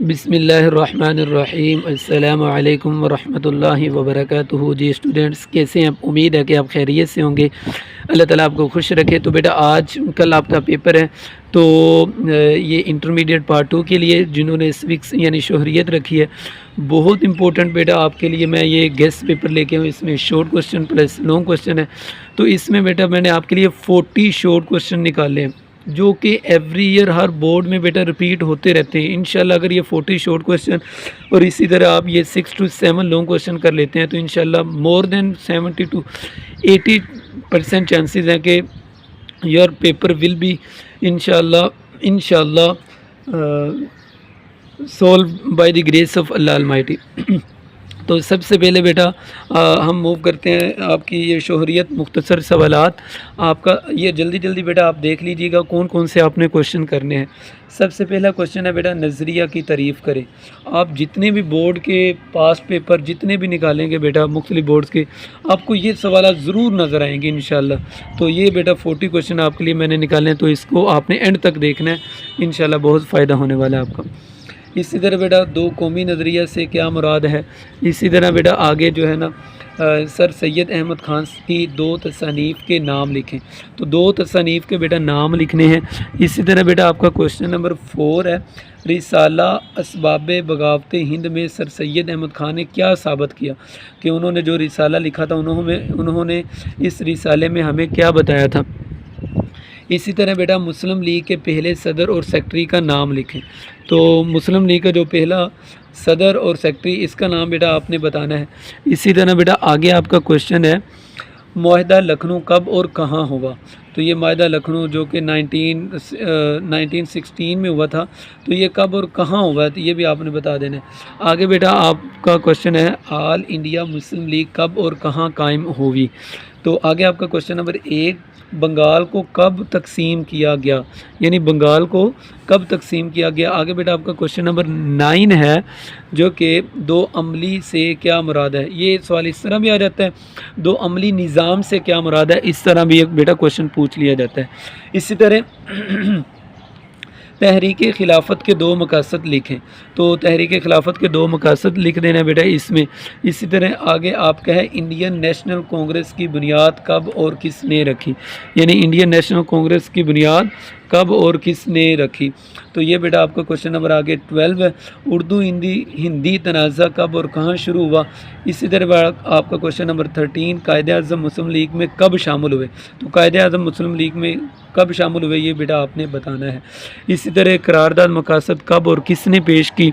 بسم اللہ الرحمن الرحیم، السلام علیکم ورحمۃ اللہ وبرکاتہ۔ جی اسٹوڈنٹس کیسے ہیں آپ؟ امید ہے کہ آپ خیریت سے ہوں گے، اللہ تعالیٰ آپ کو خوش رکھے۔ تو بیٹا آج کل آپ کا پیپر ہے، تو یہ انٹرمیڈیٹ پارٹ 2 کے لیے جنہوں نے سوکس یعنی شہریت رکھی ہے، بہت امپورٹنٹ بیٹا آپ کے لیے میں یہ گیسٹ پیپر لے کے ہوں۔ اس میں short question plus long question ہے، تو اس میں بیٹا میں نے آپ کے لیے 40 شارٹ کوسچن نکالے ہیں جو کہ ایوری ایئر ہر بورڈ میں بیٹا ریپیٹ ہوتے رہتے ہیں۔ انشاءاللہ اگر یہ 40 شارٹ کوسچن اور اسی طرح آپ یہ 6 to 7 لانگ کوسچن کر لیتے ہیں تو انشاءاللہ مور دین 70 to 80% چانسز ہیں کہ یور پیپر ول بی انشاءاللہ solve by the grace of Allah almighty. تو سب سے پہلے بیٹا ہم موو کرتے ہیں آپ کی یہ شہریت مختصر سوالات آپ کا، یہ جلدی بیٹا آپ دیکھ لیجیے گا کون کون سے آپ نے کوشچن کرنے ہیں۔ سب سے پہلا کوشچن ہے بیٹا نظریہ کی تعریف کریں۔ آپ جتنے بھی بورڈ کے پاسٹ پیپر جتنے بھی نکالیں گے بیٹا مختلف بورڈز کے، آپ کو یہ سوالات ضرور نظر آئیں گے انشاءاللہ۔ تو یہ بیٹا 40 کوشچن آپ کے لیے میں نے نکالے ہیں، تو اس کو آپ نے اینڈ تک دیکھنا ہے، انشاءاللہ بہت فائدہ ہونے والا ہے آپ کا۔ اسی طرح بیٹا دو قومی نظریہ سے کیا مراد ہے۔ اسی طرح بیٹا آگے جو ہے نا سر سید احمد خان کی 2 تصانیف کے نام لکھیں، تو 2 تصانیف کے بیٹا نام لکھنے ہیں۔ اسی طرح بیٹا آپ کا کوشچن نمبر 4 ہے رسالہ اسباب بغاوت ہند میں سر سید احمد خان نے کیا ثابت کیا، کہ انہوں نے جو رسالہ لکھا تھا انہوں نے اس رسالے میں ہمیں کیا بتایا تھا۔ اسی طرح بیٹا مسلم لیگ کے پہلے صدر اور سیکٹری کا نام لکھیں، تو مسلم لیگ کا جو پہلا صدر اور سیکٹری اس کا نام بیٹا آپ نے بتانا ہے۔ اسی طرح بیٹا آگے آپ کا کوشچن ہے معاہدہ لکھنؤ کب اور کہاں ہوا، تو یہ معاہدہ لکھنؤ جو کہ 1916 میں ہوا تھا، تو یہ کب اور کہاں ہوا تو یہ بھی آپ نے بتا دینا ہے۔ آگے بیٹا آپ کا کوشچن ہے آل انڈیا مسلم لیگ کب اور کہاں قائم ہوئی، تو آگے آپ کا کوشچن نمبر 1 بنگال کو کب تقسیم کیا گیا، یعنی بنگال کو کب تقسیم کیا گیا۔ آگے بیٹا آپ کا کوشچن نمبر 9 ہے جو کہ 2 عملی سے کیا مراد ہے۔ یہ سوال اس طرح بھی آ جاتا ہے 2 عملی نظام سے کیا مراد ہے، اس طرح بھی ایک بیٹا کوشچن پوچھ لیا جاتا ہے۔ اسی طرح تحریک خلافت کے 2 مقاصد لکھیں، تو تحریک خلافت کے 2 مقاصد لکھ دینا بیٹا اس میں۔ اسی طرح آگے آپ کا ہے انڈین نیشنل کانگریس کی بنیاد کب اور کس نے رکھی، یعنی انڈین نیشنل کانگریس کی بنیاد کب اور کس نے رکھی، تو یہ بیٹا آپ کا کوشچن نمبر آگے 12 ہے اردو ہندی تنازع کب اور کہاں شروع ہوا۔ اسی طرح آپ کا کوشچن نمبر 13 قائد اعظم مسلم لیگ میں کب شامل ہوئے، تو قائد اعظم مسلم لیگ میں کب شامل ہوئے یہ بیٹا آپ نے بتانا ہے۔ اسی طرح قرارداد مقاصد کب اور کس نے پیش کی،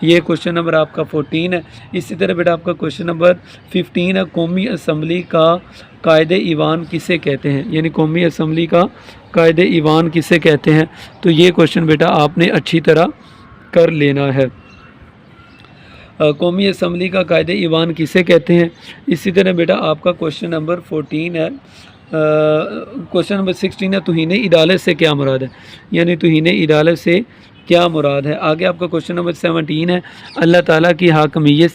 یہ کوشچن نمبر آپ کا 14 ہے۔ اسی طرح بیٹا آپ کا کوشچن نمبر 15 ہے قومی اسمبلی کا قائد ایوان کسے کہتے ہیں، یعنی قومی اسمبلی کا قائد ایوان کسے کہتے ہیں، تو یہ کوشچن بیٹا آپ نے اچھی طرح کر لینا ہے۔ قومی اسمبلی کا قائد ایوان کسے کہتے ہیں۔ اسی طرح بیٹا آپ کا کوشچن نمبر 14 ہے کوشچن نمبر 16 ہے توہین عدالت سے کیا مراد ہے، یعنی توہین عدالت سے کیا مراد ہے۔ آگے آپ کا کوشچن نمبر 17 ہے اللہ تعالیٰ کی حاکمیت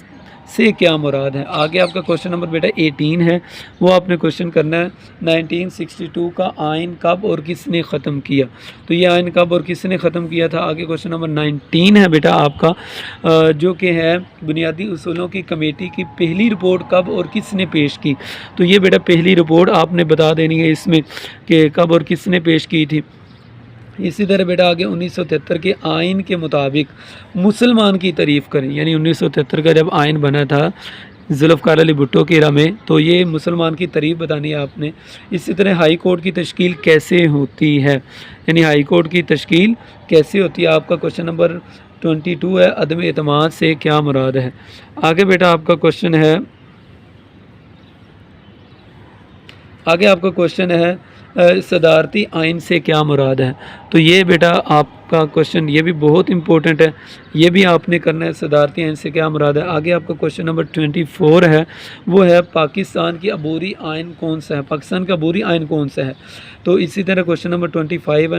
سے کیا مراد ہے۔ آگے آپ کا کوشچن نمبر بیٹا 18 ہے، وہ آپ نے کوشچن کرنا ہے 1962 کا آئین کب اور کس نے ختم کیا، تو یہ آئین کب اور کس نے ختم کیا تھا۔ آگے کوشچن نمبر 19 ہے بیٹا آپ کا جو کہ ہے بنیادی اصولوں کی کمیٹی کی پہلی رپورٹ کب اور کس نے پیش کی، تو یہ بیٹا پہلی رپورٹ آپ نے بتا دینی ہے اس میں کہ کب اور کس نے پیش کی تھی۔ اسی طرح بیٹا آگے 1973 کے آئین کے مطابق مسلمان کی تعریف کریں، یعنی 1973 کا جب آئین بنا تھا ذوالفقار علی بھٹو کے ایرا میں، تو یہ مسلمان کی تعریف بتانی ہے آپ نے۔ اسی طرح ہائی کورٹ کی تشکیل کیسے ہوتی ہے، یعنی ہائی کورٹ کی تشکیل کیسے ہوتی ہے۔ آپ کا کوشچن نمبر 22 ہے عدم اعتماد سے کیا مراد ہے۔ آگے بیٹا آپ کا کوشچن ہے صدارتی آئین سے کیا مراد ہے، تو یہ بیٹا آپ کا کوشچن یہ بھی بہت امپورٹنٹ ہے، یہ بھی آپ نے کرنا ہے صدارتی آئین سے کیا مراد ہے۔ آگے آپ کا کوشچن نمبر 24 ہے، وہ ہے پاکستان کی عبوری آئین کون سا ہے، پاکستان کا عبوری آئین کون سا ہے۔ تو اسی طرح کوشچن نمبر 25 ہے